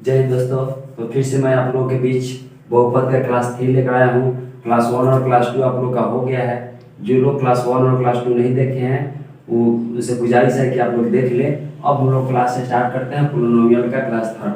जय हिंद दोस्तों। तो फिर से मैं आप लोगों के बीच बहुपद का क्लास 3 लेकर आया हूँ। क्लास 1 और क्लास 2 आप लोग का हो गया है। जो लोग क्लास 1 और क्लास 2 नहीं देखे हैं वो उसे गुजारिश है कि आप लोग देख लें। अब हम लोग क्लास स्टार्ट करते हैं पोलिनोमियल का क्लास 3।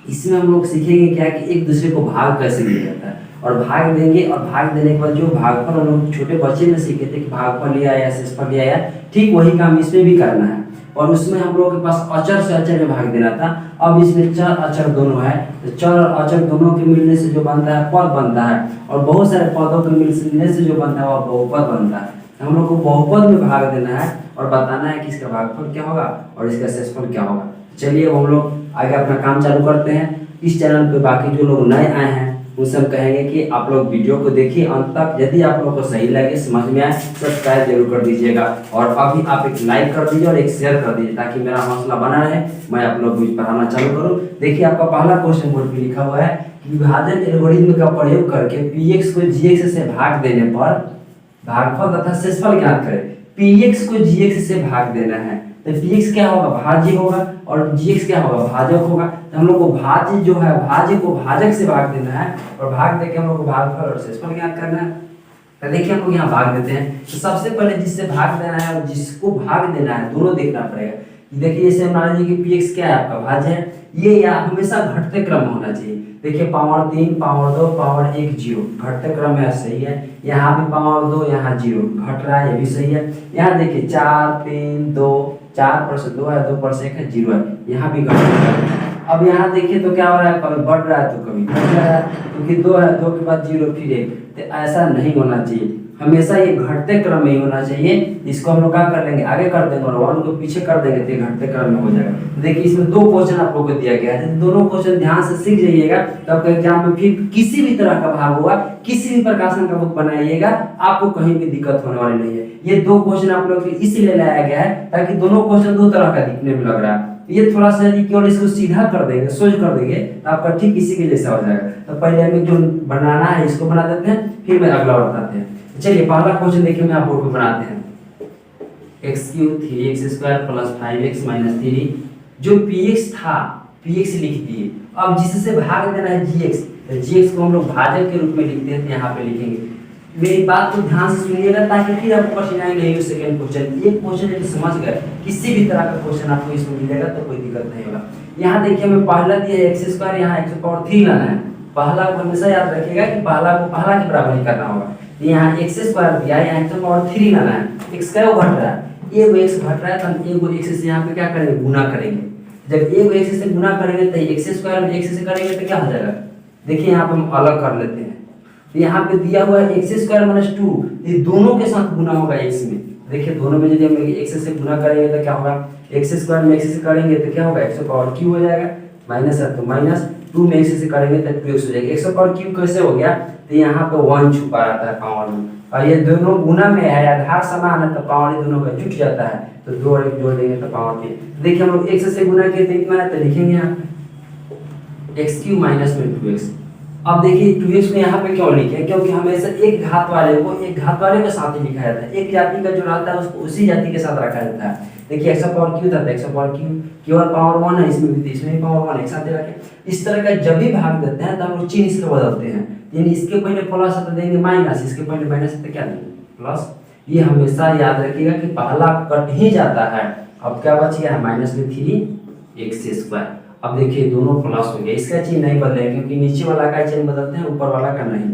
इसमें हम लोग सीखेंगे क्या कि एक दूसरे को भाग कैसे दिया जाता है और भाग देंगे, और भाग देने के बाद जो भागफल हम लोग छोटे बच्चे में सीखे थे कि भागफल लिया या शेषफल लिया या, ठीक वही काम इसमें भी करना है। और उसमें हम लोगों के पास अचर से अचर में भाग देना था। अब इसमें चर अचर दोनों है, तो चर और अचर दोनों के मिलने से जो बनता है पद बनता है, और बहुत सारे पदों के मिलने से जो बनता है वह बहुपद बनता है। हम लोग को बहुपद में भाग देना है और बताना है कि इसका भागफल क्या होगा और इसका शेषफल क्या होगा। चलिए अब हम लोग आगे अपना काम चालू करते हैं। इस चैनल पे बाकी जो लोग नए आए हैं उनसे हम कहेंगे कि आप लोग वीडियो को देखिए अंत तक। यदि आप लोग को सही लगे, समझ में आए, सब्सक्राइब जरूर कर दीजिएगा, और अभी आप एक लाइक कर दीजिए और एक शेयर कर दीजिए ताकि मेरा हौसला बना रहे, मैं आप लोग को पढ़ाना चालू करूं। देखिए आपका पहला क्वेश्चन बोर्ड पे लिखा हुआ है कि विभाजन एल्गोरिथ्म का प्रयोग करके px को gx से भाग देने पर भागफल तथा शेषफल ज्ञात करें। px को gx से भाग देना है तो px क्या होगा, भाज्य होगा, और gx क्या होगा, भाजक होगा। तो हम लोग को भाज्य जो है, भाज्य को भाजक से भाग देना है, और भाग देके हम लोग को भागफल और शेषफल ज्ञात करना है। तो देखिए हम लोग यहाँ भाग देते हैं। तो सबसे पहले जिससे भाग देना है और जिसको भाग देना है दोनों देखना पड़ेगा। देखिए जैसे मान लीजिए कि px क्या है, आपका भाज्य है, ये या हमेशा घटते क्रम में होना चाहिए। देखिए पावर 3, पावर 2, पावर 1, 0 घटते क्रम में सही है। यहाँ भी पावर 2, यहाँ 0 घट रहा है, ये भी सही है। यहाँ देखिए 4, 3, 2, 4 पर से 2 है, 2 पर से 1 है, 0 है, यहाँ भी घट रहा है। अब यहाँ देखिए तो क्या हो रहा है, कभी बढ़ रहा है तो कभी घट रहा है, क्योंकि 2 है, 2 के बाद 0 फिर 1। तो ऐसा नहीं होना चाहिए, हमेशा ये घटते क्रम में ही होना चाहिए। इसको हम लोग क्या कर लेंगे, आगे कर देंगे और 1 को पीछे कर देंगे तो ये घटते क्रम में हो जाएगा। देखिए इसमें 2 क्वेश्चन आप लोगों को दिया गया है, दोनों क्वेश्चन ध्यान से सीख जाइएगा, तब एग्जाम में फिर किसी भी तरह का भाग हुआ, किसी भी प्रकाशन का बुक बनाइएगा, आपको कहीं भी दिक्कत होने वाली नहीं है। ये 2 क्वेश्चन आप लोग इसलिए लाया गया है ताकि दोनों क्वेश्चन 2 तरह का दिखने में लग रहा है। ये थोड़ा सा यदि केवल इसको सीधा कर देंगे, सोच कर देंगे, तो आपका ठीक इसी के जैसा हो जाएगा। तो पहले हमें जो बनाना है इसको बना देते हैं, फिर मैं अगला बताते हैं। चलिए पहला क्वेश्चन देखिए, मैं आप बोर्ड पे बनाते हैं। x³ 3x² + 5x - 3, जो px था px लिख दिए। अब जिससे भाग देना है gx, तो gx को हम लोग भाजक के रूप में लिखते हैं, तो यहाँ पे लिखेंगे। मेरी बात को ध्यान से सुनिएगा ताकि फिर आपको कठिनाई नहीं हो। सेकंड क्वेश्चन, ये क्वेश्चन यदि समझ गए, किसी भी तरह का क्वेश्चन आपको इसमें मिलेगा तो कोई दिक्कत नहीं होगा। यहाँ देखिए हमें पहला दिया है x², यहाँ x³ लाना है। पहला को हमेशा याद रखिएगा कि पहला को पहला के बराबर ही करना होगा। यहाँ x² दिया है, यहाँ x³ लाना है। x क्या घट रहा है, एक x घट रहा है, तो हम एक x से यहाँ पे क्या करेंगे, गुना करेंगे। जब एक x से गुना करेंगे तो x² में x से करेंगे तो क्या हो जाएगा, देखिए यहाँ पे हम अलग कर लेते हैं। तो यहाँ पे दिया हुआ है x² - 2, ये दोनों के साथ गुना होगा x में। देखिए दोनों में यदि हम x से गुना करेंगे तो क्या होगा, x² में x से करेंगे तो क्या होगा, x³ हो जाएगा, माइनस है तो माइनस, 2 में x से करेंगे तो 2x हो जाएगा। x³ कैसे हो गया, तो यहाँ पे 1 छुपा रहता है पावर में, और ये दोनों गुना में है, आधार समान है, तो पावर दोनों का जुट जाता है, तो 2 और 1 जोड़ देंगे तो पावर 3। देखिए हम लोग x से गुना किए तो इतना है, तो लिखेंगे यहाँ x³ - 2x। अब देखिए 2x में यहाँ पे क्यों लिखे, क्योंकि हमेशा एक घात वाले को एक घात वाले के साथ ही लिखा जाता है। एक जाति का जो रहता है उसको उसी जाति के साथ रखा जाता है। देखिए x³ था, x³ केवल पावर 1 है, इसमें भी इसमें भी पावर 1 एक साथ रखें। इस तरह का जब भी भाग देते हैं तो हम लोग चिन्ह इसको बदलते हैं, यानी इसके पहले प्लस है तो देंगे माइनस, इसके पहले माइनस है तो क्या देंगे प्लस। ये हमेशा याद रखिएगा कि पहला कट ही जाता है। अब क्या बच गया है, -3x²। अब देखिए दोनों प्लस हो गया, इसका चिन्ह नहीं बदलेगा क्योंकि नीचे वाला का चिन्ह बदलते हैं, ऊपर वाला का नहीं।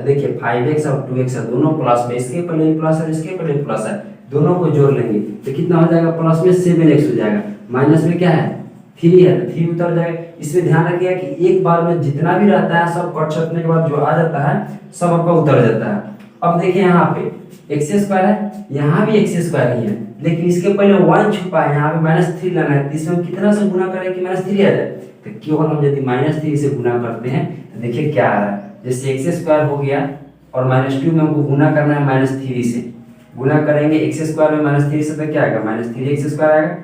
देखिए 5x और 2x है, दोनों प्लस में, इसके पहले प्लस है, इसके पहले प्लस है, दोनों को जोड़ लेंगे तो कितना हो जाएगा, प्लस में 7x हो जाएगा, माइनस में क्या है 3 है तो 3 उतर जाएगा। इसमें ध्यान रखिएगा कि एक बार में जितना भी रहता है सब कट छटने के बाद जो आ जाता है सब आपका उतर जाता है। अब देखिए यहाँ पे x² है, यहाँ भी x² ही है, लेकिन इसके पहले 1 छुपा है, यहाँ पे -3 लाना है, तो इसमें कितना से गुना करें कि -3 आ जाए। तो केवल हम यदि -3 से गुना करते हैं तो देखिए क्या आ रहा है, जैसे x² हो गया और -2 में हमको गुना करना है -3 से, गुना करेंगे x² में -3 से तो क्या आएगा, -3x² आएगा।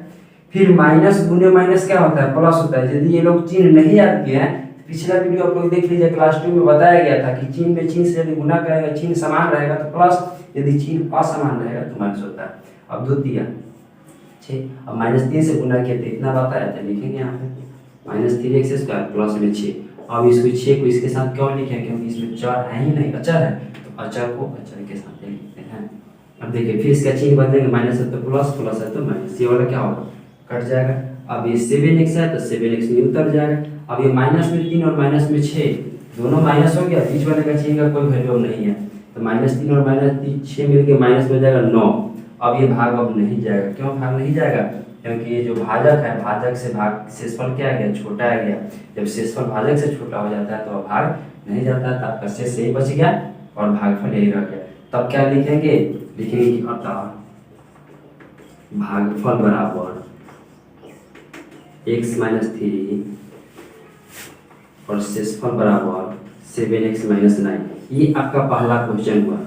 फिर माइनस गुने माइनस क्या होता है, प्लस होता है। यदि ये लोग चिन्ह नहीं याद किए हैं, पिछला वीडियो आप लोग देख लीजिए, क्लास 2 में बताया गया था कि चिन्ह में चिन्ह से यदि गुना करेगा, चिन्ह समान रहेगा तो प्लस, यदि चिन्ह असमान रहेगा तो माइनस होता है। अब 2 3 6, अब -3 से गुना किया तो इतना बताया, तो लिखेंगे यहाँ पे -3x² प्लस में 6। अब इसको 6 को इसके साथ क्यों लिखे हैं, क्योंकि इसमें चर है ही नहीं, अचर है, तो अचर को अचर के साथ ले लिखते हैं। अब देखिए फिर इसका चिन्ह बदलेंगे, माइनस है तो प्लस, प्लस है तो माइनस, ये वाला क्या होगा, कट जाएगा। अब ये 7x है तो 7x में उतर जाएगा। अब ये -3 और -6 दोनों माइनस हो गया, बीच वाले का चिन्ह का कोई वैल्यू नहीं है, तो -3 और -6 मिलके माइनस में जाएगा 9। अब ये भाग अब नहीं जाएगा, क्यों भाग नहीं जाएगा, क्योंकि ये जो भाजक है, भाजक से भाग शेषफल क्या आ गया, छोटा आ गया। जब शेषफल भाजक से छोटा हो जाता है तो अब भाग नहीं जाता है, तो आपका शेष यही बच गया और भागफल यही रह गया। तब क्या लिखेंगे, लिखेंगे कि अतः भागफल बराबर x - 3 और शेषफल बराबर 7x - 9। ये आपका पहला क्वेश्चन हुआ।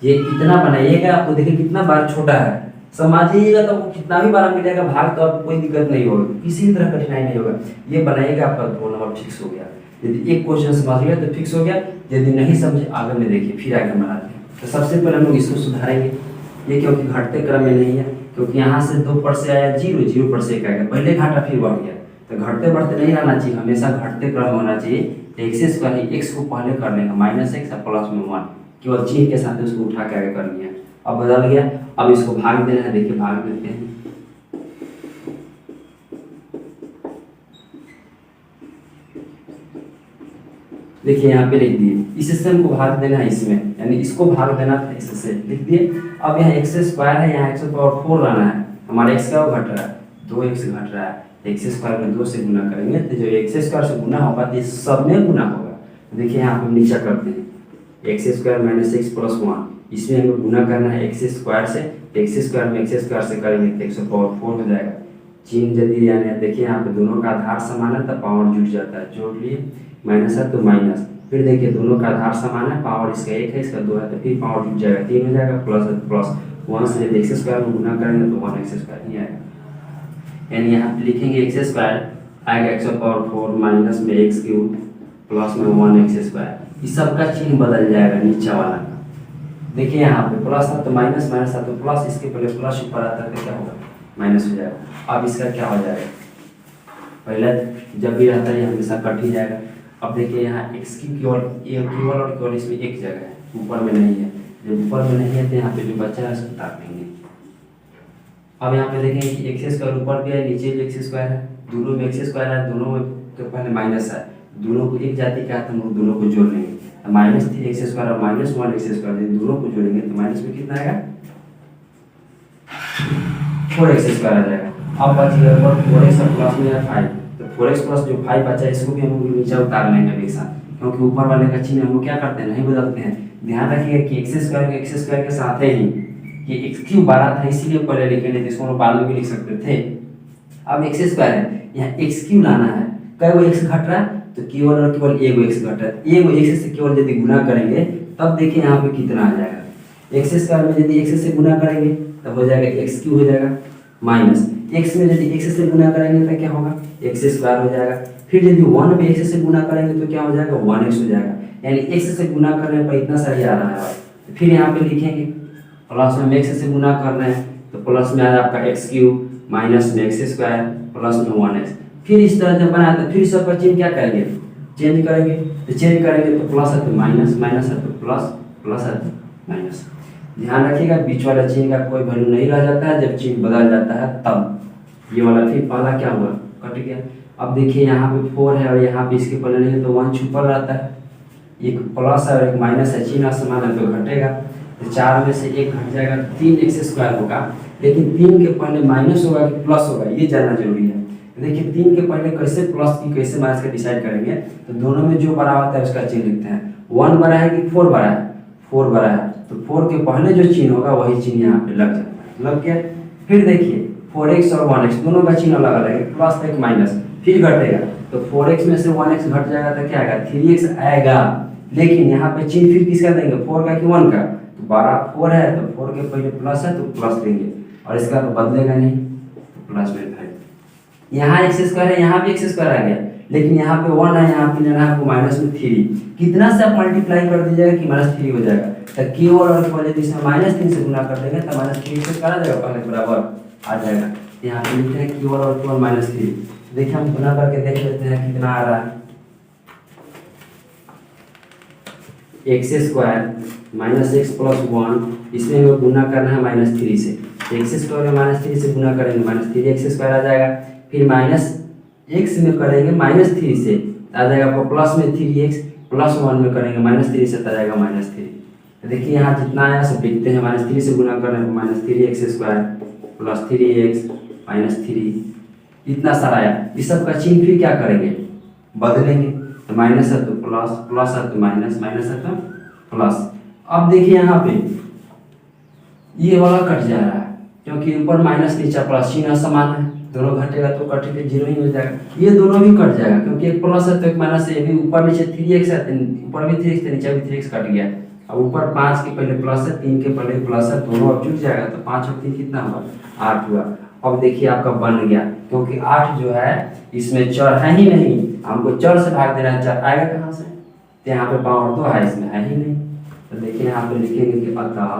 ये इतना बनाइएगा, आपको देखिए कितना बार छोटा है, समझिएगा तो आपको कितना भी बार मिलेगा भाग, तो आपको कोई दिक्कत नहीं होगी, किसी भी तरह कठिनाई नहीं होगा। ये बनाइएगा, आपका 2 नंबर फिक्स हो गया। यदि एक क्वेश्चन समझ गया तो फिक्स हो गया, यदि नहीं समझे आगे में देखिए, फिर आगे बढ़ाते हैं। तो सबसे पहले हम लोग इसको सुधारेंगे, ये क्योंकि घटते क्रम में नहीं है, क्योंकि यहाँ से 2 पर से आया 0, 0 पर से 1 आएगा, पहले घाटा फिर बढ़ गया, तो घटते बढ़ते नहीं रहना चाहिए, हमेशा घटते क्रम में होना चाहिए। एक्सेस का ही x को पहले कर लेंगे, -x और प्लस में 1, केवल चिन्ह के साथ उसको उठा के आगे कर लिया। अब बदल गया, अब इसको भाग देना है, देखिए भाग देते हैं। देखिए यहाँ पे लिख दिए, इससे हमको भाग देना है इसमें, यानी इसको भाग देना था, इससे लिख दिए। अब यहाँ x² है, यहाँ x⁴ लाना है, हमारा x क्या घट रहा है, 2x घट रहा है, x² में 2 से गुना करेंगे तो जो x² से गुना होगा तो सब में गुना होगा। देखिए यहाँ पे नीचे करते हैं, x² - x + 1, इसमें हमें गुना करना है x² से, x² में x² से करेंगे तो x⁴ हो जाएगा। चिन्ह यदि यानी देखिए यहाँ पे दोनों का आधार समान है तो पावर जुट जाता है, जोड़ लिए, माइनस है तो माइनस, फिर देखिए दोनों का आधार समान है, पावर इसका 1 है, इसका 2 है, तो फिर पावर जुट जाएगा, 3 हो जाएगा, प्लस है तो प्लस, 1 से जब x² में गुना करेंगे तो 1x² ही आएगा। यानी यहाँ पे लिखेंगे x² आएगा x⁴ माइनस में x³ प्लस में 1x², इस सब का चिन्ह बदल जाएगा नीचे वाला का। देखिए यहाँ पे प्लस था तो माइनस, माइनस था तो प्लस, इसके पहले प्लस ऊपर आता है तो क्या होगा, माइनस हो जाएगा। अब इसका क्या हो जाएगा, पहले जब भी रहता है ये हमेशा कट ही जाएगा। अब देखिए यहाँ x की केवल और केवल इसमें एक जगह है, ऊपर में नहीं है, जब ऊपर में नहीं है तो यहाँ पे जो बच्चा है उसको उतार देंगे। अब यहाँ पे देखेंगे कि x² ऊपर भी है, नीचे भी x² है, दोनों में x² है, दोनों में तो पहले माइनस है, दोनों को एक जाति का है तो हम लोग दोनों को जोड़ लेंगे, तो -3x² और -1x², दोनों को जोड़ेंगे तो माइनस में कितना आएगा, 4x² आ जाएगा। अब बचेगा 4x और प्लस में 5, तो 4x प्लस जो 5 बचा है इसको भी हम लोग नीचे उतार लेंगे एक साथ, क्योंकि ऊपर वाले का चिन्ह हम लोग क्या करते हैं, नहीं बदलते हैं। ध्यान रखिएगा कि x² के साथ है ही, ये x³ बड़ा था इसीलिए पहले लिखे नहीं थे, इसको हम बाद में भी लिख सकते थे। अब x² है, यहाँ x³ लाना है, कई वो x घट रहा है तो केवल और केवल एगो x घट रहा है, एगो x से केवल यदि गुना करेंगे तब देखिए यहाँ पे कितना आ जाएगा, x² में यदि x से गुना करेंगे तब हो जाएगा x³ हो जाएगा, माइनस x में यदि x से गुना करेंगे तो क्या होगा, x² हो जाएगा, फिर यदि 1 में x से गुना करेंगे तो क्या हो जाएगा, 1x हो जाएगा, यानी x से गुना करने पर इतना सारी आ रहा है। फिर यहाँ पे लिखेंगे प्लस में x से गुना करना है तो प्लस में आ रहा है आपका x³ माइनस में x² प्लस में 1x, फिर इस तरह जब बनाया तो फिर सब का चिन्ह क्या करेंगे, चेंज करेंगे, तो चेंज करेंगे तो प्लस है तो माइनस, माइनस है तो प्लस, प्लस है तो माइनस। ध्यान रखिएगा बीच वाला चिन्ह का कोई वैल्यू नहीं रह जाता है, जब चिन्ह बदल जाता है तब। ये वाला फिर पहला क्या हुआ, कट गया। अब देखिए यहाँ पे 4 है और यहाँ पे इसके पहले नहीं है तो 1 छुपा रहता है, एक प्लस है और एक माइनस है, चिन्ह समान है तो घटेगा, तो 4 में से 1 घट जाएगा, 3x² होगा, लेकिन 3 के पहले माइनस होगा कि प्लस होगा ये जानना जरूरी है। देखिए 3 के पहले कैसे प्लस की कैसे माइनस का डिसाइड करेंगे, तो दोनों में जो बड़ा होता है उसका चिन्ह लिखते हैं, 1 बड़ा है कि 4 बड़ा है, 4 बड़ा है तो 4 के पहले जो चिन्ह होगा वही चिन्ह यहाँ पे लग जाता है, लग गया। फिर देखिए 4x और 1x दोनों का चिन्ह अलग अलग है, प्लस एक माइनस, फिर घटेगा तो 4x में से 1x घट जाएगा तो क्या आएगा, 3x आएगा, लेकिन यहाँ पे चिन्ह फिर किसका देंगे, 4 का कि 1 का, तो 4 है तो 4 के पहले प्लस है तो प्लस देंगे, और इसका तो बदलेगा नहीं तो प्लस में है। यहाँ x² है, यहाँ भी x² आ गया, लेकिन यहाँ पे 1 है, यहाँ पे लेना है आपको -3, कितना से आप मल्टीप्लाई कर दीजिएगा कि -3 हो जाएगा, तो केवल और केवल यदि इसमें -3 से गुना कर देंगे तो -3 से करा जाएगा, पहले बराबर आ जाएगा। यहाँ पे लिखते हैं केवल और केवल -3, देखिए हम गुना करके देख लेते हैं कितना आ रहा है। X square minus x plus one, इसमें हमें गुना करना है -3 से। एक्स स्क्वायर में -3 से गुना करेंगे -3 एक्स स्क्वायर आ जाएगा। फिर माइनस एक्स में करेंगे -3 से आ जाएगा आपको प्लस में 3x, प्लस 1 में करेंगे -3 से आ जाएगा -3। तो देखिए यहाँ जितना आया सब लिखते हैं, -3 से गुना करने पर -3x स्क्वायर प्लस 3x -3 इतना सारा आया। इस सब का चिन्ह फिर क्या करेंगे, बदलेंगे। तो माइनस है तो प्लस, प्लस है तो माइनस, माइनस है तो प्लस। अब देखिए यहाँ पे ये वाला कट जा रहा है क्योंकि ऊपर माइनस नीचे प्लस, चिन्ह समान है, दोनों घटेगा तो कट के 0 ही हो जाएगा। ये दोनों भी कट जाएगा क्योंकि एक प्लस है तो एक माइनस है, भी ऊपर नीचे 3x है, ऊपर भी 3x नीचे भी 3x कट गया। अब ऊपर 5 के पहले प्लस है, 3 के पहले प्लस है, दोनों अब जुट जाएगा तो 5 और 3 कितना हुआ, 8 हुआ। अब देखिए आपका बन गया क्योंकि 8 जो है इसमें चर है ही नहीं, हमको चर से भाग देना है, चर आएगा कहाँ से, तो यहाँ पे पावर 2 है, इसमें है ही नहीं। तो देखिए यहाँ पे लिखेंगे कि अतः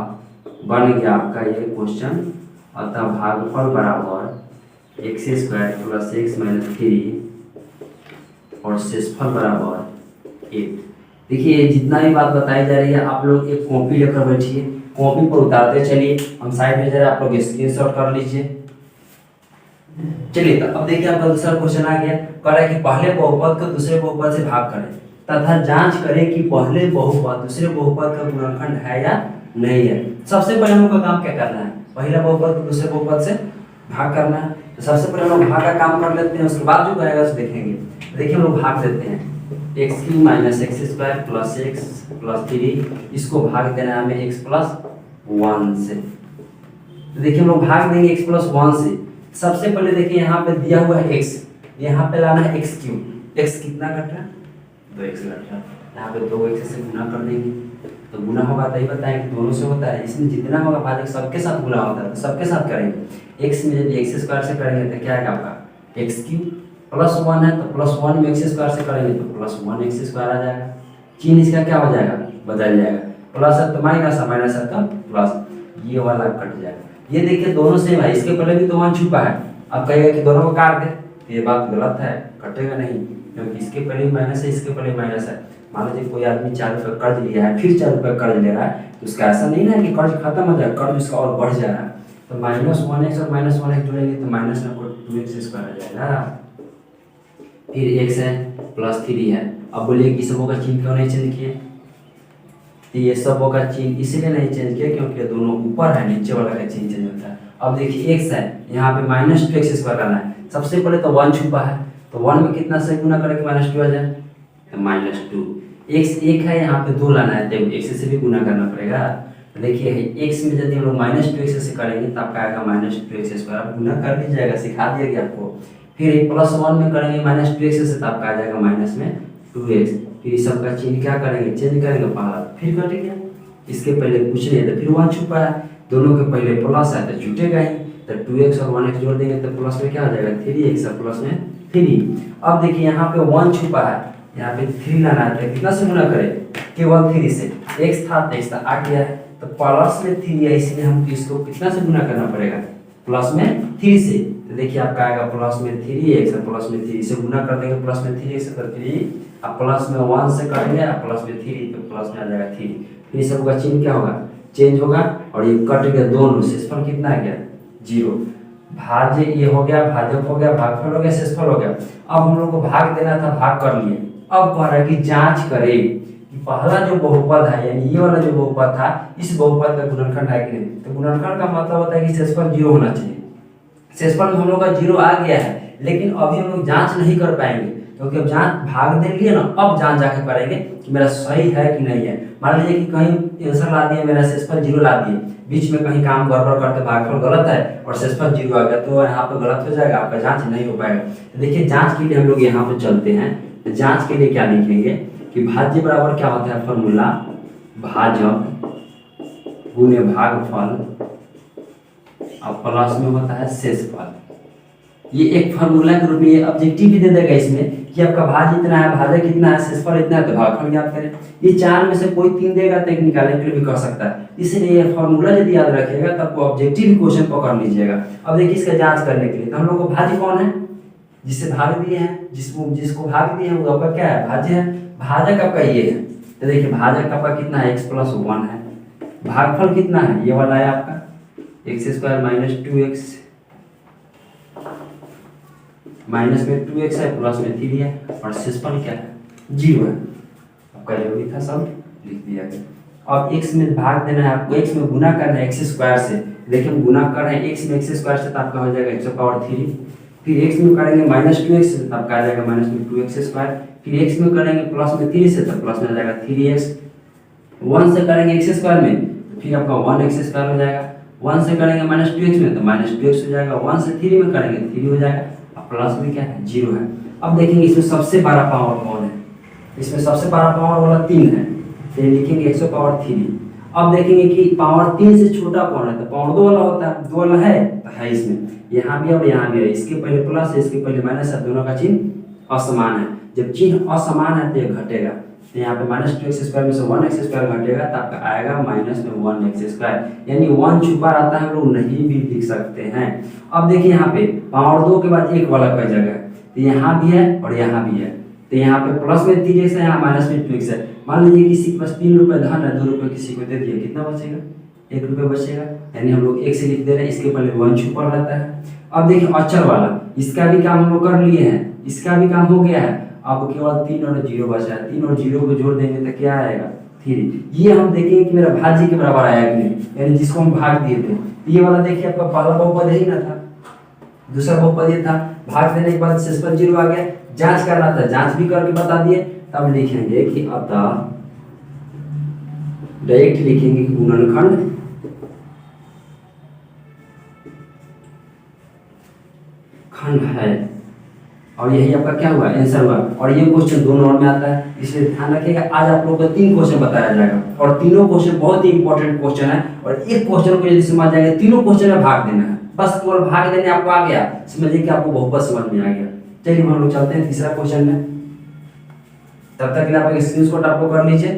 बन गया आपका ये क्वेश्चन, अतः भागफल बराबर x square plus x minus 3 और शेषफल बराबर 8। देखिए जितना भी बात बताई जा रही है आप लोग एक कॉपी लेकर बैठिए, कॉपी पर उतारते चलिए, हम साइड में जरा आप लोग स्क्रीनशॉट कर लीजिए। चलिए तो अब देखिए आपका दूसरा क्वेश्चन आ गया, कह रहा है कि पहले बहुपद को दूसरे बहुपद से भाग करें तथा जांच करें कि पहले बहुपद दूसरे बहुपद का गुणनखंड है या नहीं है। सबसे पहले हमको काम क्या करना है, पहला बहुपद को दूसरे बहुपद से भाग करना है। तो सबसे पहले हम लोग भाग का काम कर लेते हैं, उसके बाद जो करेगा उसे देखेंगे। देखिए हम लोग भाग देते हैं, x³ minus x square plus x plus 3, इसको भाग देना है हमें x प्लस 1 से। तो देखिए हम लोग भाग देंगे x प्लस 1 से। सबसे पहले देखिए यहाँ पे दिया हुआ है x, यहाँ पे लाना है x³, x कितना घट रहा है, 2x घट रहा है, यहाँ पे 2x से गुना कर देंगे तो गुना होगा, तभी बताएं कि दोनों से होता है, इसमें जितना होगा भाजक सबके साथ गुना होता है तो सबके साथ करेंगे। x में यदि एक्स स्क्वायर से करेंगे तो क्या आएगा आपका x³ प्लस 1 है तो प्लस 1 में एक्स स्क्वायर से करेंगे तो प्लस 1 एक्स स्क्वायर आ जाएगा। चिन्ह इसका क्या हो जाएगा, बदल जाएगा, प्लस है तो माइनस है, माइनस है तो प्लस, ये वाला कट जाएगा। ये देखिए दोनों सेम है, इसके पहले भी तो 1 छुपा है, अब कहेगा कि दोनों को काट दे, तो ये बात गलत है, कटेगा नहीं क्योंकि इसके पहले माइनस है, इसके पहले माइनस है। मान लीजिए कोई आदमी 4 रुपये कर्ज लिया है, फिर 4 रुपये कर्ज ले रहा है, तो उसका ऐसा नहीं ना कि कर्ज खत्म हो जाए, कर्ज उसका और बढ़ जा रहा है। तो -1x और -1x जोड़ेंगे तो माइनस में 2x स्क्वायर आ जाएगा, फिर x है प्लस 3 है। अब बोलिए कि सबों का चिन्ह क्यों नहीं चेंज किए, तो ये सबों का चिन्ह इसलिए नहीं चेंज किया क्योंकि दोनों ऊपर है, नीचे वाला का चिन्ह चेंज होता है। अब देखिए x है, यहाँ पे -2x स्क्वायर करना है, सबसे पहले तो 1 छुपा है, तो 1 में कितना से गुना करें कि -2 आ जाए, तो -2। x 1 है, यहाँ पे 2 लाना है, तो x से भी गुना करना पड़ेगा। तो देखिए x में यदि हम लोग -2x से करेंगे तो आपका आएगा -2x स्क्वायर, गुना कर दी जाएगा, सिखा दिया गया आपको। फिर +1 में करेंगे -2x से तो आपका आ जाएगा माइनस में 2x। फिर इस सब का चिन्ह क्या करेंगे, चेंज करेंगे, पहला फिर कट गया, इसके पहले कुछ नहीं है तो फिर 1 छुपा है, दोनों के पहले प्लस है तो छूटेगा ही, तो 2x और 1x जोड़ देंगे तो प्लस में क्या हो जाएगा 3x और प्लस में 3। अब देखिए यहाँ पे 1 छुपा है, यहाँ पे 3 लाना है, तो कितना से गुना करें, केवल 3 से, x था तो x था आ गया है, तो प्लस में 3 है, इसलिए हमको इसको कितना से गुना करना पड़ेगा, प्लस में 3 से। तो देखिए आपका आएगा प्लस में 3x और प्लस में 3 से गुना कर देंगे, प्लस में 3x तो 3, अब प्लस में 1 से करेंगे, प्लस में 3 तो प्लस में आ जाएगा 3। फिर सबका चिन्ह क्या होगा, चेंज होगा, और ये कट गया दोनों, शेषफल कितना आ गया 0। भाज्य ये हो गया, भाजक हो गया, भागफल हो गया, शेषफल हो गया। अब हम लोग को भाग देना था, भाग कर लिए। अब कह रहा है कि जांच करें कि पहला जो बहुपद है, यानी ये वाला जो बहुपद था, इस बहुपद का गुणनखंड है कि नहीं। तो गुणनखंड का मतलब होता है कि शेषफल 0 होना चाहिए। शेषफल में हम लोग का 0 आ गया है, लेकिन अभी हम लोग जांच नहीं कर पाएंगे क्योंकि अब जांच भाग दे लिए ना, अब जांच जाके करेंगे कि मेरा सही है कि नहीं है। मान लीजिए कि कहीं आंसर ला दिए, मेरा शेषफल 0 ला दिए, बीच में कहीं काम गड़बड़ करते भागफल गलत है और शेषफल 0 आ गया, तो यहाँ पे गलत हो जाएगा, आपका जांच नहीं हो पाएगा। तो देखिए जांच के लिए हम लोग यहाँ पे चलते हैं। तो जांच के लिए क्या लिखेंगे कि भाज्य बराबर क्या होता है, फॉर्मूला भाजक गुणे भागफल और प्लस में होता है शेषफल। ये एक फार्मूला के रूप में ऑब्जेक्टिव भी दे देगा इसमें कि आपका भाज्य इतना है, भाजक कितना है, शेषफल इतना है, तो भागफल ज्ञात करें। ये 4 में से कोई 3 देगा तो एक निकालने के लिए भी कर सकता है, इसलिए ये फार्मूला यदि याद रखिएगा तब ऑब्जेक्टिव क्वेश्चन पकड़ लीजिएगा। अब देखिए इसका जांच करने के लिए तो हम लोग को भाज्य कौन है, जिससे भाग दिए हैं, जिसको भाग दिए हैं वो आपका क्या है, भाज्य है। भाजक आपका ये है, तो देखिए भाजक आपका कितना है, x+1 है। भागफल कितना है, ये वाला है आपका x² - 2x, माइनस में 2x है, प्लस में 3 है, और शेषफल क्या है, 0 है। आपका जो भी था सब लिख दिया गया। अब x में भाग देना है आपको, x में गुना करना है x² से। देखिए हम गुना कर रहे हैं x में x² से, तो आपका हो जाएगा x⁻3। फिर x में करेंगे -2x से, तो आपका आ जाएगा -2x²। फिर x में करेंगे प्लस में 3 से, तो प्लस में आ जाएगा 3x। 1 से करेंगे x² में, तो फिर आपका 1x² हो जाएगा। 1 से करेंगे -2x में, तो -2x हो जाएगा। 1 से 3 में करेंगे 3 हो जाएगा। अब प्लस में क्या है, 0 है। अब देखेंगे इसमें सबसे बड़ा पावर कौन है, इसमें सबसे बड़ा पावर वाला 3 है, तो ये लिखेंगे 100⁻3। अब देखेंगे कि पावर 3 से छोटा कौन है, तो पावर 2 वाला होता है, 2 वाला है तो है इसमें, यहाँ भी और यहाँ भी है। इसके पहले प्लस है, इसके पहले माइनस है, दोनों का चिन्ह असमान है। जब चिन्ह असमान है तो ये घटेगा, तो यहाँ पे -2x² में से 1x² घटेगा, तो आपका आएगा -1x², यानी 1 छुपा रहता है, हम लोग नहीं भी लिख सकते हैं। अब देखिए यहाँ पे पावर 2 के बाद 1 वाला कई जगह है, तो यहाँ भी है और यहाँ भी है, तो यहाँ पे प्लस में 3x है, यहाँ माइनस में 2x है। मान लीजिए किसी के पास 3 रुपये धन है, 2 रुपये किसी को दे दिया, कितना बचेगा, 1 रुपये बचेगा, यानी हम लोग 1 से लिख दे रहे हैं, इसके पहले 1 छुपा रहता है। अब देखिए अचर वाला, इसका भी काम हम लोग कर लिए हैं, इसका भी काम हो गया है। अब केवल 3 और 0 बचा है, 3 और 0 को जोड़ देंगे तो क्या आएगा, 3। ये हम देखेंगे कि मेरा भाज्य के बराबर आया कि नहीं, यानी जिसको हम भाग दिए थे। ये वाला देखिए आपका पहला बहुपद ही ना था, दूसरा बहुपद ये था, भाग देने के बाद शेषफल 0 आ गया। जांच करना था, जांच भी करके बता दिए। तब लिखेंगे कि अतः, डायरेक्ट लिखेंगे कि गुणनखंड खंड है, और यही आपका क्या हुआ, आंसर हुआ। और ये क्वेश्चन 2 नंबर में आता है, इसलिए ध्यान रखिएगा। आज आप लोगों को 3 क्वेश्चन बताया जाएगा, और तीनों क्वेश्चन बहुत ही इंपॉर्टेंट क्वेश्चन है। और एक क्वेश्चन को यदि समझ जाएंगे, तीनों क्वेश्चन में भाग देना है, बस केवल भाग देने आपको आ गया, समझिए कि आपको बहुपद समझ में आ गया। चलिए हम लोग चलते हैं तीसरा क्वेश्चन में, तब तक के लिए आप स्क्रीनशॉट आपको कर लीजिए।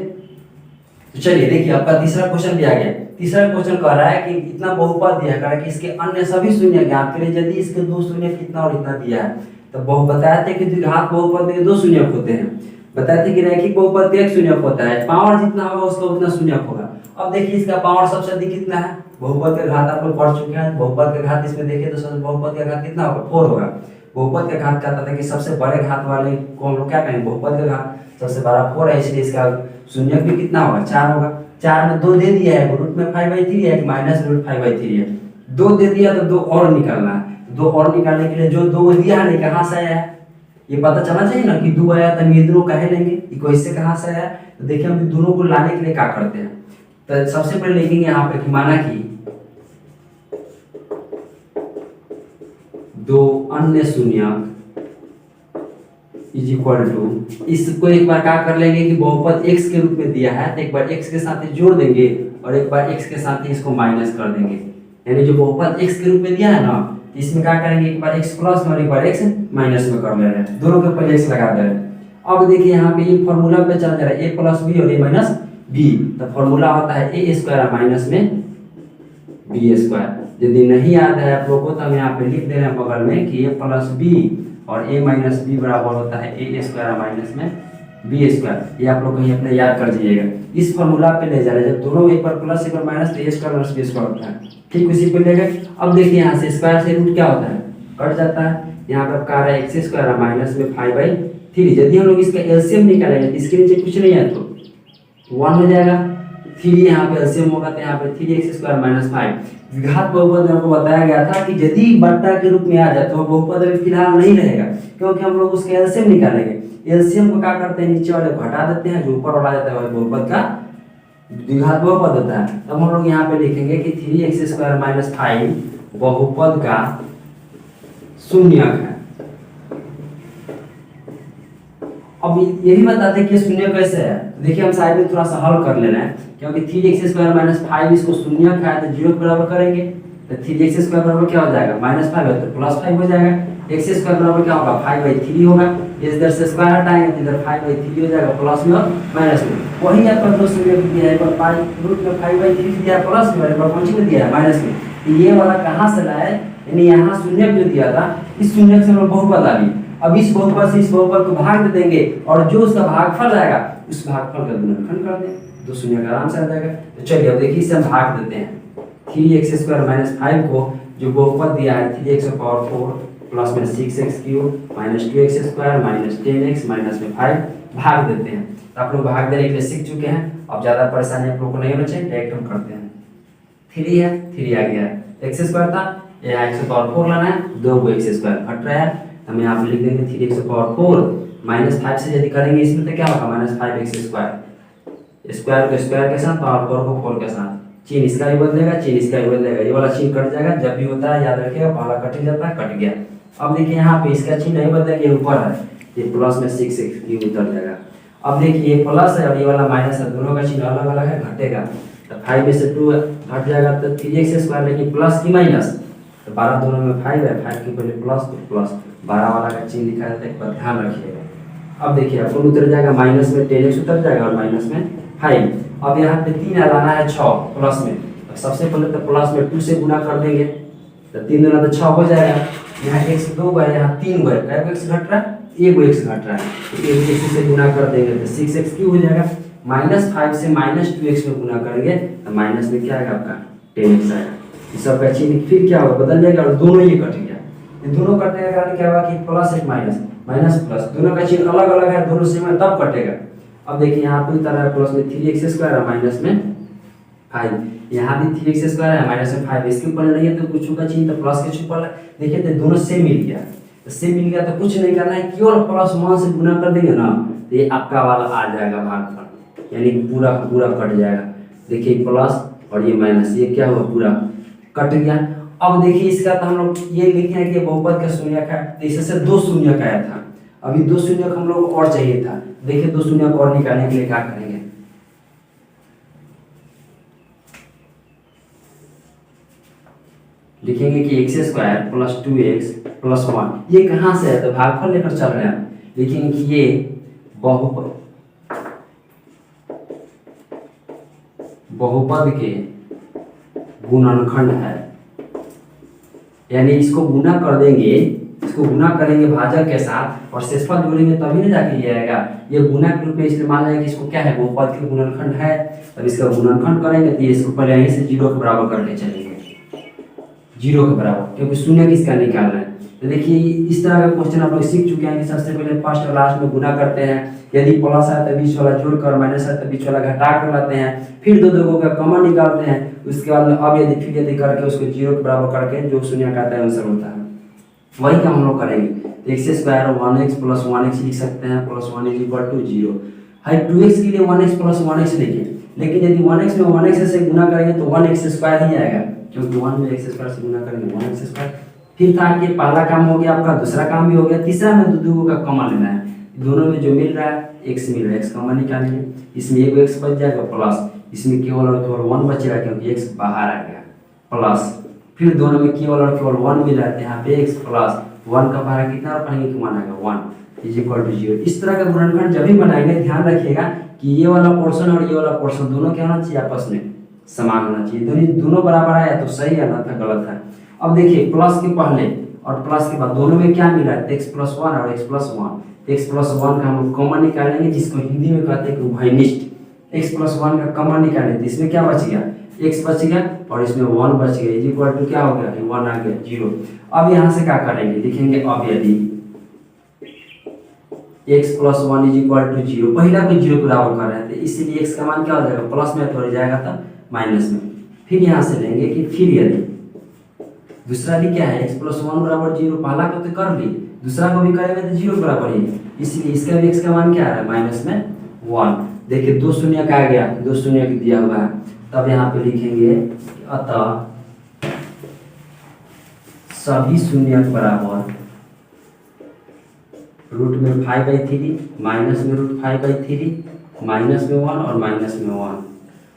तो चलिए देखिए आपका तीसरा क्वेश्चन भी आ गया। तीसरा क्वेश्चन कह रहा है कि इतना बहुपद दिया है कि इसके अन्य सभी शून्य ज्ञात करें, यदि इसके 2 शून्य कितना और इतना दिया है। तो बताए थे कि द्विघात बहुपद में 2 शून्य होते हैं, बताए थे कि रैखिक बहुपद में 1 शून्य होता है, पावर जितना होगा उसका उतना शून्य होगा। अब देखिए इसका पावर सबसे अधिक कितना है, बहुपद का घात आप लोग पढ़ चुके हैं। बहुपद का घात इसमें देखिए तो सबसे बहुपद का घात कितना होगा, 4 होगा। बहुपद का घात कहता था कि सबसे बड़े घात वाले को हम लोग क्या कहेंगे, बहुपद का घात सबसे बड़ा 4 है, इसलिए इसका शून्य भी कितना होगा, 4 होगा। 4 में 2 दे दिया है, रूट में 5/3 है, -√5/3 है। 2 दे दिया तो 2 और निकालना है। 2 और निकालने के लिए जो 2 दिया है कहाँ से आया है, ये पता चलना चाहिए ना कि 2 आया, तो ये दोनों कहे लेंगे कि इससे कहाँ से आया। तो देखिए हम दोनों को लाने के लिए क्या करते हैं, तो सबसे पहले लिखेंगे यहाँ पे कि माना कि 2 अन्य शून्य इज इक्वल टू, इसको एक बार क्या कर लेंगे कि बहुपद x के रूप में दिया है, तो एक बार x के साथ ही जोड़ देंगे और एक बार x के साथ ही इसको माइनस कर देंगे। यानी जो बहुपद x के रूप में दिया है ना, इसमें क्या करेंगे, एक बार x प्लस में और एक बार x माइनस में कर ले रहे हैं, दोनों के पहले x लगा दे रहे हैं। अब देखिए यहाँ पे ये फॉर्मूला पे चल रहा है, a प्लस बी और a माइनस बी, तो फॉर्मूला होता है a² माइनस में b²। यदि नहीं याद है आप लोग को तो हम यहाँ पे लिख दे रहे हैं बगल में कि a प्लस बी और a माइनस बी बराबर होता है a² माइनस में b²। ये आप लोग कहीं अपने याद कर दीजिएगा, इस फॉर्मूला पे ले जा रहे हैं। जब दोनों एक बार प्लस एक बार माइनस, तो a² माइनस b² होता है, ठीक उसी पे ले गए। अब देखिए यहाँ से स्क्वायर से रूट क्या होता है, कट जाता है। यहाँ पे आपका आ रहा है x² माइनस में 5/3। यदि हम लोग इसका एलसीएम निकालेंगे तो इसके नीचे कुछ नहीं है तो 1 हो जाएगा। 3 यहाँ पे एलसीएम होगा तो यहाँ पे 3x² माइनस 5। द्विघात बहुपद में आपको बताया गया था कि यदि बट्टा के रूप में आ जाए तो बहुपद अभी फिलहाल नहीं रहेगा, क्योंकि हम लोग उसके एलसीएम निकालेंगे। एलसीएम को क्या करते हैं, नीचे वाले घटा देते हैं, जो ऊपर वाला जाता है वही बहुपद का द्विघात बहुपद होता है। तब हम लोग यहाँ पे लिखेंगे कि 3x² माइनस 5 बहुपद का शून्यक है। अब ये भी बताते हैं कि शून्य कैसे है, देखिए हम साइड में थोड़ा सा हल कर लेना है, क्योंकि 3x² माइनस 5 इसको शून्यक है तो 0 के बराबर करेंगे, तो 3x² बराबर क्या हो जाएगा, -5 है तो +5 हो जाएगा। x² बराबर क्या होगा, 5/3 होगा। इधर से स्क्वायर हटाएंगे तो इधर 5/3 हो जाएगा, प्लस में और माइनस में। वही आपका 2 शून्य दिया है, एक बार रूट में 5/3 दिया है प्लस में, एक बार पंच में दिया है माइनस में। तो ये वाला कहाँ से लाए, यानी यहाँ शून्य जो दिया था इस शून्य से हम लोग बहुपद ला लिए। अब इस बहुपद से इस बहुपद को भाग दे देंगे और जो उसका भागफल आएगा उस भागफल का गुणनखंड कर दें, दो शून्य का आराम से आ जाएगा। तो चलिए अब देखिए इसे हम भाग देते हैं। 3x² - 5 को जो बहुपद दिया है 3x⁴ प्लस में 6x³ - 2x² - 10x माइनस में 5 भाग देते हैं। तो आप लोग भाग देने के लिए सीख चुके हैं, अब ज़्यादा परेशानी आप लोग को नहीं बचे, डायरेक्ट हम करते हैं। 3 है, 3 आ गया है, x² था, यहाँ x⁴ लाना है, 2 को x² घट रहा है, हम यहाँ पे लिख देंगे 3x⁴ - 5 से यदि करेंगे इसमें तो क्या होगा -5x², स्क्वायर को स्क्वायर के साथ और 4 को 4 के साथ, चिन्ह इसका भी बदलेगा, चिन्ह इसका भी बदलेगा, ये वाला चिन्ह कट जाएगा, जब भी होता है याद रखिएगा पहला कट जाता है, कट गया। अब देखिए यहाँ पे इसका चिन्ह नहीं बदलेगा, ये ऊपर है, ये प्लस में 6x ये उतर जाएगा। अब देखिए ये प्लस है और ये वाला माइनस है, दोनों का चिन्ह अलग अलग है, घटेगा, तो 5 में से 2 घट जाएगा तो 3x², लेकिन प्लस की माइनस, तो 12 दोनों में 5 है, 5 के पहले प्लस तो प्लस 12 वाला का चिन्ह लिखा जाता है, एक बार ध्यान रखिएगा। अब देखिए अपन उतर जाएगा माइनस में 10x उतर जाएगा और माइनस में 5। अब यहाँ पे 3 लाना है 6 प्लस में, सबसे पहले तो प्लस में 2 से गुना कर देंगे, तो 3 दूना तो 6 हो जाएगा, यहाँ x 2 है, यहाँ 3 है, क्या x घट रहा है, 1 x घट रहा है, तो 1 x से गुना कर देंगे तो 6x³ हो जाएगा, -5 से -2x में गुना करेंगे तो माइनस में क्या आएगा आपका 10x आएगा। इस सब का चिन्ह फिर क्या होगा, बदल जाएगा और दोनों ये कट गया, ये दोनों कटने का कारण क्या होगा कि प्लस एक माइनस, माइनस प्लस, दोनों का चिन्ह अलग अलग है, दोनों सेम है तब कटेगा। अब देखिए यहाँ पे उतर रहा है प्लस में 3x² है माइनस में 5, यहाँ भी 3x² है माइनस में 5, इसके ऊपर नहीं है तो कुछ का चिन्ह तो प्लस के ऊपर है, देखिए तो दोनों सेम मिल गया, तो सेम मिल गया तो कुछ नहीं करना है, केवल +1 से गुना कर देंगे ना तो ये आपका वाला आ जाएगा भागफल, यानी पूरा पूरा कट जाएगा। देखिए प्लस और ये माइनस, ये क्या हुआ पूरा कट गया। अब देखिए इसका तो हम लोग ये लिखे हैं कि बहुपद का शून्य का, इससे 2 शून्य का आया था, अभी 2 शून्य हम लोग और चाहिए था, देखिए 2 शून्य को और निकालने के लिए क्या करेंगे, लिखेंगे कि x² + 2x + 1, ये कहाँ से है तो भागफल लेकर चल रहे हैं, लिखेंगे कि ये बहुपद के गुणनखंड है, यानी इसको गुना कर देंगे, इसको गुना करेंगे भाजक के साथ और शेषफल जोड़ेंगे तभी ना जाके ये आएगा, ये गुना के रूप में इस्तेमाल है कि इसको क्या है बहुपद के गुणनखंड है, तब इसका गुणनखंड करेंगे तो इसको पहले यहीं से 0 के बराबर करके चलेंगे, 0 के बराबर, क्योंकि शून्य किसका निकालना है। तो देखिए इस तरह का क्वेश्चन आप लोग सीख चुके हैं कि सबसे पहले फर्स्ट और लास्ट में गुना करते हैं, यदि प्लस है तो बीच वाला जोड़कर, माइनस है तो बीच वाला घटा कर लाते हैं, फिर दो का कॉमन निकालते हैं, उसके बाद में अब यदि करके उसको 0 के बराबर करके जो शून्य का आता है आंसर होता है, वही काम हम लोग करेंगे। तो x² 1x + 1x लिख सकते हैं, +1 = 0 है, 2x के लिए 1x + 1x लिखे, लेकिन यदि 1x में 1x से गुना करेंगे तो 1x² ही आएगा, क्योंकि 1 में x² से गुना करेंगे 1x²। फिर था कि पहला काम हो गया आपका, दूसरा काम भी हो गया, तीसरा में दो का कॉमन लेना है, दोनों में जो मिल रहा है x मिल रहा है, x कॉमन निकालेंगे, इसमें एक x बच जाएगा प्लस, इसमें केवल और केवल 1 बचेगा क्योंकि x बाहर आ गया प्लस, फिर दोनों में केवल और केवल 1 मिल रहा है, यहाँ पे x + 1 का बाहर कितना पढ़ेंगे कि 1 आएगा 1 = 0। इस तरह का गुणनखंड जब भी बनाएंगे ध्यान रखिएगा कि ये वाला पोर्शन और ये वाला पोर्शन दोनों क्या होना चाहिए, आपस में समान होना चाहिए, दोनों बराबर आया तो सही है ना था गलत है। अब देखिए प्लस के पहले और प्लस के बाद दोनों में क्या मिला है, x + 1 और x + 1, x + 1 का हम लोग कॉमन निकालेंगे, जिसको हिंदी में कहते हैं कि उभयनिष्ठ, x + 1 का कॉमन निकालेंगे तो इसमें क्या बच गया, x बच गया और इसमें 1 बच गया, इक्वल टू क्या हो गया, 1 आ गया 0। अब यहाँ से क्या करेंगे, लिखेंगे अब यदि x + 1 = 0, पहला को 0 के बराबर कर रहे हैं तो इसलिए x का मान क्या हो जाएगा, प्लस में थोड़ी जाएगा तो माइनस में, फिर यहाँ से लेंगे कि फिर यदि दूसरा भी क्या है, x + 1 = 0, पहला को तो कर ली, दूसरा को भी करेंगे तो 0 के बराबर ही, इसलिए इसका भी x का मान क्या आ रहा है, -1। देखिए 2 शून्य का आ गया, 2 शून्य की दिया हुआ है, तब यहाँ पे लिखेंगे अतः सभी शून्य के बराबर रूट में 5/3, माइनस में √5/3, माइनस में 1 और माइनस में 1,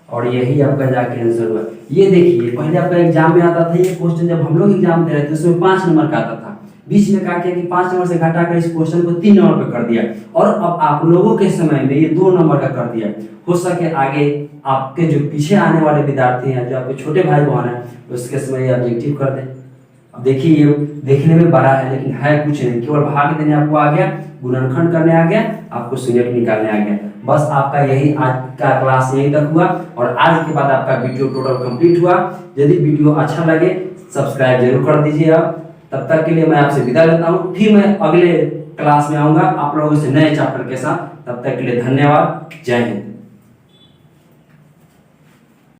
और यही आपका जाके आंसर हुआ। ये देखिए पहले आपका एग्जाम में आता था ये क्वेश्चन, जब हम लोग एग्जाम दे रहे थे उसमें 5 नंबर का आता था, बीच में क्या किया कि 5 नंबर से घटाकर इस क्वेश्चन को 3 नंबर पे कर दिया और अब आप लोगों के समय में ये 2 नंबर का कर दिया। हो सके आगे आपके जो पीछे आने वाले विद्यार्थी हैं, जो आपके छोटे भाई बहन हैं, उसके समय ये ऑब्जेक्टिव कर दें। अब देखिए ये देखने में बड़ा है लेकिन है कुछ नहीं, केवल भाग देने आपको आ गया, गुणनखंड करने आ गया, आपको शून्यक निकालने आ गया। बस आपका यही आज का क्लास यही तक हुआ और आज के बाद आपका वीडियो टोटल कंप्लीट हुआ। यदि वीडियो अच्छा लगे सब्सक्राइब जरूर कर दीजिए। तब तक के लिए मैं आपसे विदा लेता हूँ, फिर मैं अगले क्लास में आऊंगा आप लोगों से नए चैप्टर के साथ। तब तक के लिए धन्यवाद, जय हिंद।